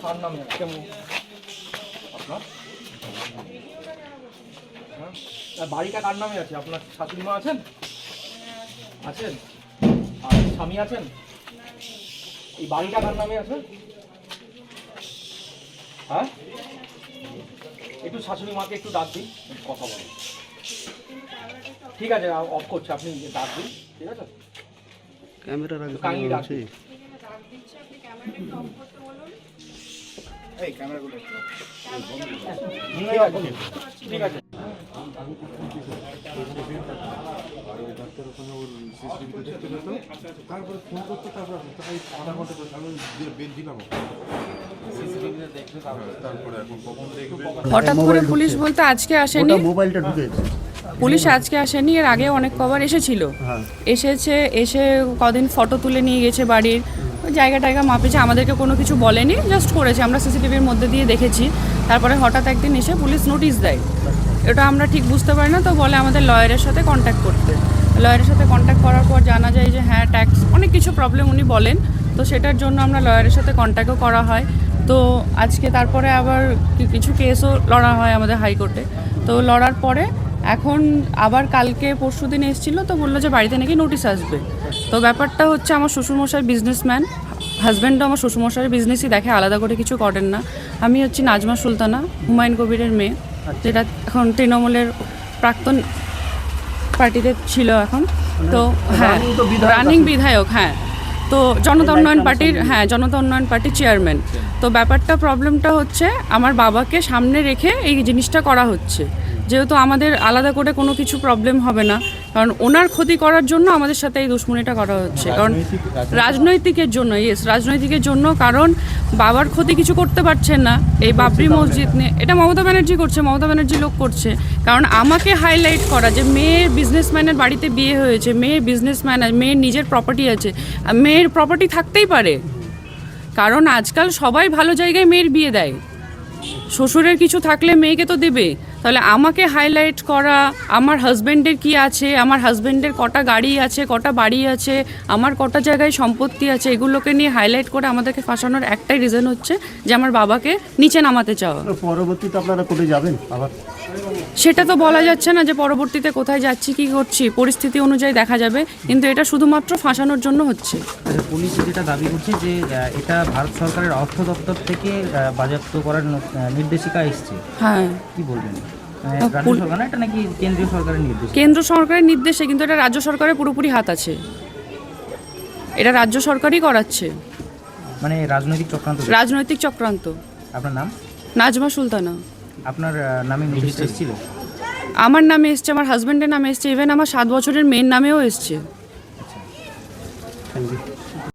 কার নামে আছে আপনার? বাড়িটা কার নামে আছে? আপনার শাশুড়ি মা আছেন? আছেন? আর স্বামী আছেন? এই বাড়িটা কার নামে আছে? হ্যাঁ, একটু শাশুড়ি মাকে একটু ডাক দিন, কথা বলুন। ঠিক আছে, অফ করছে, আপনি ডাক দিন। ঠিক আছে, ক্যামেরার আগে কাইন্ডলি ডাক দিন। ঠিক আছে। তারপরে ফোন করতে তারপরে আধা ঘন্টা করে আমি বেল দিলাম তারপরে এখন কখন দেখবে। হঠাৎ করে পুলিশ বলতে আজকে আসেনি, মোবাইলটা ঢুকেছে। পুলিশ আজকে আসেনি, এর আগে অনেক কবার এসেছিল। এসে কদিন ফটো তুলে নিয়ে গেছে বাড়ির, জায়গা টায়গা মাপেছে, আমাদেরকে কোনো কিছু বলেনি, জাস্ট করেছে, আমরা সিসিটিভির মধ্যে দিয়ে দেখেছি। তারপরে হঠাৎ একদিন এসে পুলিশ নোটিশ দেয়, এটা আমরা ঠিক বুঝতে পারি না, তো বলে আমাদের লয়ারের সাথে কন্ট্যাক্ট করতে। লয়ারের সাথে কন্ট্যাক্ট করার পর জানা যায় যে হ্যাঁ ট্যাক্স অনেক কিছু প্রবলেম উনি বলেন, তো সেটার জন্য আমরা লয়ারের সাথে কন্ট্যাক্টও করা হয়। তো আজকে তারপরে আবার কিছু কেসও লড়া হয় আমাদের হাইকোর্টে। তো লড়ার পরে এখন আবার কালকে পরশু দিন এসেছিলো, তো বললো যে বাড়িতে নাকি নোটিশ আসবে। তো ব্যাপারটা হচ্ছে আমার শ্বশুরমশাই বিজনেসম্যান, হাজব্যান্ডও আমার শ্বশুরমশাইয়ের বিজনেসই দেখে, আলাদা করে কিছু করেন না। আমি হচ্ছি নাজমা সুলতানা, হুমায়ুন কবিরের মেয়ে, যেটা এখন তৃণমূলের প্রাক্তন পার্টিতে ছিল এখন। তো হ্যাঁ, রানিং বিধায়ক, হ্যাঁ। তো জনতা উন্নয়ন পার্টির চেয়ারম্যান। তো ব্যাপারটা প্রবলেমটা হচ্ছে আমার বাবাকে সামনে রেখে এই জিনিসটা করা হচ্ছে, যেহেতু আমাদের আলাদা করে কোনো কিছু প্রবলেম হবে না, কারণ ওনার ক্ষতি করার জন্য আমাদের সাথে এই দুশ্মনীটা করা হচ্ছে। কারণ রাজনৈতিকের জন্য, কারণ বাবার ক্ষতি কিছু করতে পারছেন না এই বাবরি মসজিদ নিয়ে, এটা মমতা ব্যানার্জি করছে, মমতা ব্যানার্জি লোক করছে। কারণ আমাকে হাইলাইট করা যে মেয়ের বিজনেসম্যানের বাড়িতে বিয়ে হয়েছে, মেয়ের বিজনেসম্যান, মেয়ের নিজের প্রপার্টি আছে, মেয়ের প্রপার্টি থাকতেই পারে, কারণ আজকাল সবাই ভালো জায়গায় মেয়ের বিয়ে দেয়, শ্বশুরের কিছু থাকলে মেয়েকে তো দেবে। তাহলে আমাকে হাইলাইট করা, আমার হাজব্যান্ডের কি আছে, আমার হাজব্যান্ডের কটা গাড়ি আছে, কটা বাড়ি আছে, আমার কটা জায়গায় সম্পত্তি আছে, এগুলোকে নিয়ে হাইলাইট করে আমাদেরকে ফাঁসানোর একটাই রিজন হচ্ছে যে আমার বাবাকে নিচে নামাতে চাওয়া। পরবর্তীতে আপনারা কোথায় যাবেন আবার? সেটা তো বলা যাচ্ছে না যে পরবর্তীতে কোথায় যাচ্ছি, কি করছি, পরিস্থিতি অনুযায়ী দেখা যাবে, কিন্তু এটা শুধুমাত্র ফাঁসানোর জন্য হচ্ছে। পুলিশ যেটা দাবি করছে যে এটা ভারত সরকারের অর্থ দপ্তর থেকে বাজেয়াপ্ত করার নির্দেশিকা এসছে। হ্যাঁ, কি বলবেন? রাজ্য সরকার না, এটা নাকি কেন্দ্রীয় সরকারের নির্দেশ? কেন্দ্র সরকারের নির্দেশে, কিন্তু এটা রাজ্য সরকারের পুরোপুরি হাত আছে, এটা রাজ্য সরকারই করাচ্ছে। মানে রাজনৈতিক চক্রান্ত। আপনার নাম? নাজমা সুলতানা। আপনার নামে নোটিশ এসেছিল? আমার নামে এসছে, আমার হাজব্যান্ডের নামে এসছে, ইভেন আমার 7 বছরের মেয়ের নামেও এসছে।